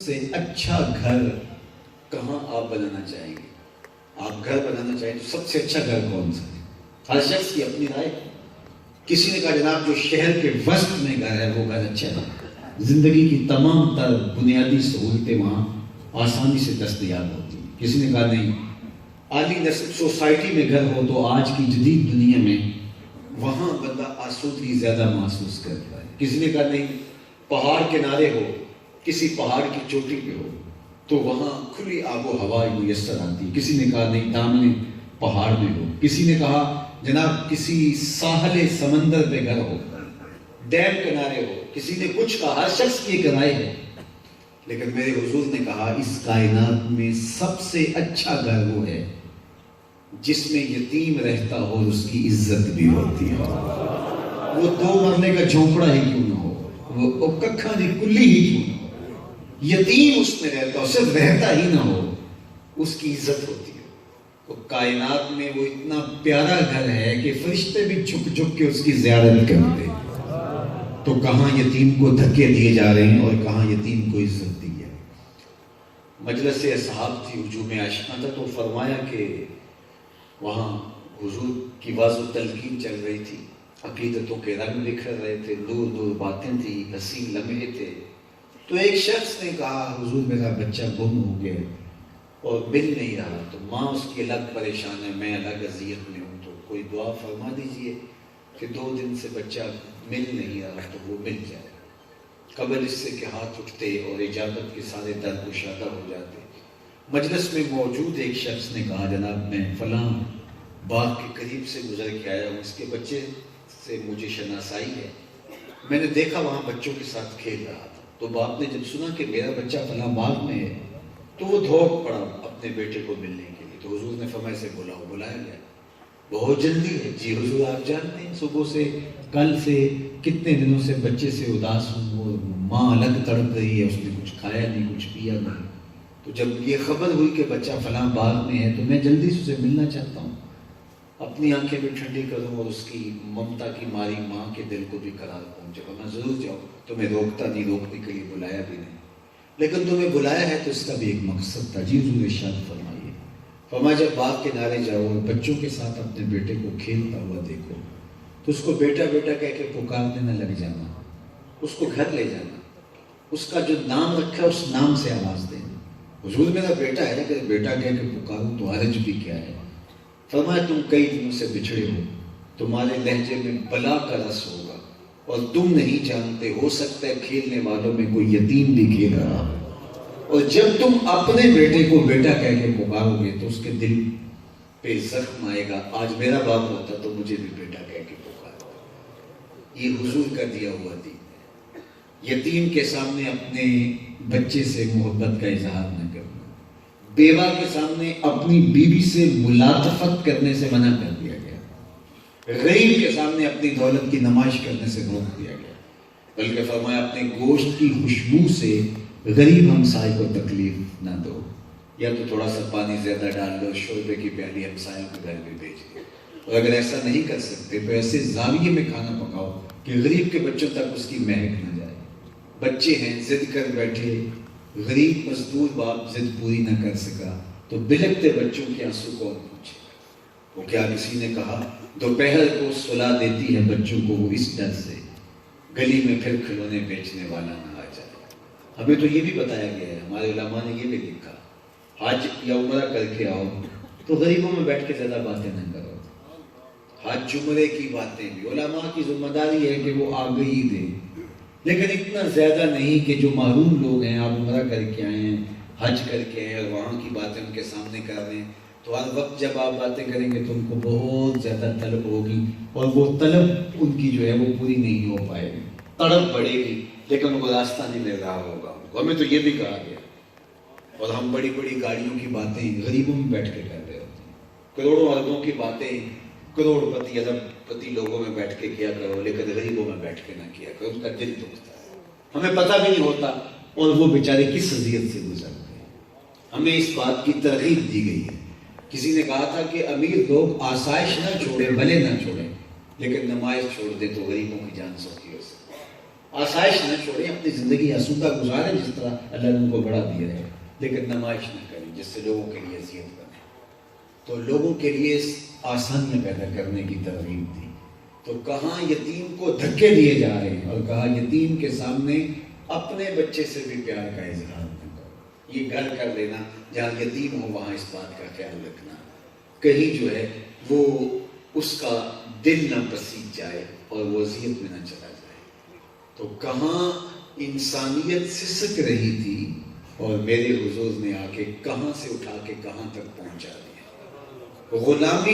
سے اچھا گھر کہاں آپ بنانا چاہیں گے؟ آپ گھر بنانا چاہیں تو سب سے اچھا گھر کون سا ہے؟ ہر شخص کی اپنی رائے. کسی نے کہا جناب جو شہر کے وسط میں گھر ہے وہ گھر اچھا ہے, زندگی کی تمام تر بنیادی سہولتیں وہاں آسانی سے دستیاب ہوتی ہیں. کسی نے کہا نہیں, اعلی نسل سوسائٹی میں گھر ہو تو آج کی جدید دنیا میں وہاں بندہ آسودگی زیادہ محسوس کرتا ہے. کسی نے کہا نہیں, پہاڑ کنارے ہو, کسی پہاڑ کی چوٹی پہ ہو تو وہاں کھلی آب و ہوا میسر آتی. کسی نے کہا نہیں, دامن پہاڑ میں ہو. کسی نے کہا جناب کسی ساحل سمندر پہ گھر ہو, ڈیم کنارے ہو. کسی نے کچھ کہا, ہر شخص کی ایک رائے ہے. لیکن میرے حضور نے کہا اس کائنات میں سب سے اچھا گھر وہ ہے جس میں یتیم رہتا ہو اور اس کی عزت بھی ہوتی ہے. وہ 2 مرلے کا جھونپڑا ہی کیوں نہ ہو, وہ ککھا دی کلی ہی کیوں نہ ہو, یتیم اس میں رہتا ہو, صرف رہتا ہی نہ ہو, اس کی عزت ہوتی ہے. وہ کائنات میں وہ اتنا پیارا گھر ہے کہ فرشتے بھی جھک جھک کے اس کی زیارت کرتے ہیں. تو کہاں یتیم کو دھکے دیے جا رہے ہیں اور کہاں یتیم کو عزت دی ہے. مجلس اصحاب تھی, ہجوم آشنا تھا, تو فرمایا کہ وہاں حضور کی واضح تلقین چل رہی تھی, عقیدتوں کے رنگ بکھر رہے تھے, دور دور باتیں تھی, حسین لمحے تھے. تو ایک شخص نے کہا حضور میرا بچہ گم ہو گیا اور مل نہیں رہا, تو ماں اس کی الگ پریشان ہے, میں الگ اذیت میں ہوں, تو کوئی دعا فرما دیجئے کہ 2 دن سے بچہ مل نہیں رہا تو وہ مل جائے. قبل اس سے کہ ہاتھ اٹھتے اور اجابت کے سارے در کشادہ ہو جاتے. مجلس میں موجود ایک شخص نے کہا جناب میں فلاں باغ کے قریب سے گزر کے آیا ہوں, اس کے بچے سے مجھے شناسائی ہے, میں نے دیکھا وہاں بچوں کے ساتھ کھیل رہا تھا. تو باپ نے جب سنا کہ میرا بچہ فلاں باغ میں ہے تو وہ دھوک پڑا اپنے بیٹے کو ملنے کے لیے. تو حضور نے فرمایا سے بلایا گیا. بہت جلدی ہے. جی حضور آپ جانتے ہیں صبح سے کل سے کتنے دنوں سے بچے سے اداس ہوں, وہ ماں الگ تڑپ رہی ہے, اس نے کچھ کھایا نہیں, کچھ پیا نہیں. تو جب یہ خبر ہوئی کہ بچہ فلاں باغ میں ہے تو میں جلدی سے اسے ملنا چاہتا ہوں, اپنی آنکھیں بھی ٹھنڈی کروں اور اس کی ممتا کی ماری ماں کے دل کو بھی قرار پہنچے. میں ضرور جاؤں, تمہیں روکتا نہیں, روکنے کے لیے بلایا بھی نہیں, لیکن تمہیں بلایا ہے تو اس کا بھی ایک مقصد تھا. جی حضور ارشاد فرمائیے. فرمایا جب باغ کے کنارے جاؤ اور بچوں کے ساتھ اپنے بیٹے کو کھیلتا ہوا دیکھو تو اس کو بیٹا بیٹا کہہ کے پکارنے نہ لگ جانا, اس کو گھر لے جانا, اس کا جو نام رکھا ہے اس نام سے آواز دینا. حضور میرا بیٹا ہے کہ بیٹا کہہ کے پکاروں تو حرج بھی کیا ہے. فرمایا تم کئی دنوں سے بچھڑے ہو, تمہارے لہجے میں بلا کا رس ہوگا اور تم نہیں جانتے, ہو سکتا ہے کھیلنے والوں میں کوئی یتیم بھی کھیل رہا ہو, اور جب تم اپنے بیٹے کو بیٹا کہہ کے پکارو گے تو اس کے دل پہ زخم آئے گا, آج میرا باپ ہوتا تو مجھے بھی بیٹا کہہ کے پکارتا. یہ حضور کا دیا ہوا دین ہے. یتیم کے سامنے اپنے بچے سے محبت کا اظہار نہ کرنا, بیوہ کے سامنے اپنی بیوی سے ملاطفت کرنے سے منع کر دیا گیا, غریب کے سامنے اپنی دولت کی نمائش کرنے سے روک دیا گیا, بلکہ فرمایا اپنے گوشت کی خوشبو سے غریب ہمسائے کو تکلیف نہ دو, یا تو تھوڑا سا پانی زیادہ ڈال دو, شوربے کی پیالی ہمسایوں کے گھر میں بھیج دو, اور اگر ایسا نہیں کر سکتے تو ایسے زاویے میں کھانا پکاؤ کہ غریب کے بچوں تک اس کی مہک نہ جائے. بچے ہیں ضد کر بیٹھے, غریب مزدور باپ ضد پوری نہ کر سکا تو بلکتے بچوں کے آنسو کون پوچھے. وہ کیا کسی نے کہا دوپہر کو سلا دیتی ہے بچوں کو وہ اس ڈر سے گلی میں پھر کھلونے بیچنے والا نہ آ جائے. ہمیں تو یہ بھی بتایا گیا ہے, ہمارے علماء نے یہ بھی لکھا حج یا عمرہ کر کے آؤ تو غریبوں میں بیٹھ کے زیادہ باتیں نہ کرو. حج عمرے کی باتیں بھی علماء کی ذمہ داری ہے کہ وہ آگے ہی دیں, لیکن اتنا زیادہ نہیں کہ جو محروم لوگ ہیں, آپ عمرہ کر کے آئے ہیں, حج کر کے آئے اور وہاں کی باتیں ان کے سامنے کر رہے ہیں, تو ہر وقت جب آپ باتیں کریں گے تو ان کو بہت زیادہ طلب ہوگی اور وہ طلب ان کی جو ہے وہ پوری نہیں ہو پائے گی, تڑپ بڑھے گی لیکن ان کو راستہ نہیں مل رہا ہوگا. ہمیں تو یہ بھی کہا گیا, اور ہم بڑی بڑی گاڑیوں کی باتیں غریبوں میں بیٹھ کے کر رہے ہوتے ہیں, کروڑوں اربوں کی باتیں کروڑ پتی ارب پتی لوگوں میں بیٹھ کے کیا کرو, لیکن غریبوں میں بیٹھ کے نہ کیا کرو, ان کا دل دکھتا ہے. ہمیں پتہ بھی نہیں ہوتا اور وہ بیچارے کس اذیت سے گزرتے ہیں. ہمیں اس بات کی ترغیب دی گئی ہے. کسی نے کہا تھا کہ امیر لوگ آسائش نہ چھوڑیں بھلے نہ چھوڑیں, لیکن نمائش چھوڑ دے تو غریبوں کی جان سوکھی ہو سکتی. آسائش نہ چھوڑیں، اپنی زندگی آسودہ گزاریں جس طرح اللہ نے ان کو بڑا دیا ہے، لیکن نمائش نہ کریں جس سے لوگوں کے لیے اذیت بنے۔ تو لوگوں کے لیے آسانیاں پیدا کرنے کی ترغیب دی، تو کہاں یتیم کو دھکے دیے جا رہے ہیں، اور کہا یتیم کے سامنے اپنے بچے سے بھی پیار کا اظہار نہ کرو، یہ گھر کر لینا جہاں یتیم ہو وہاں اس بات کا خیال رکھنا، کہیں جو ہے وہ اس کا دل نہ پسیج جائے اور وہ اذیت میں نہ چلا جائے۔ تو کہاں انسانیت سسک رہی تھی اور میرے حضور نے آ کے کہاں سے اٹھا کے کہاں تک پہنچا دیا۔ غلامی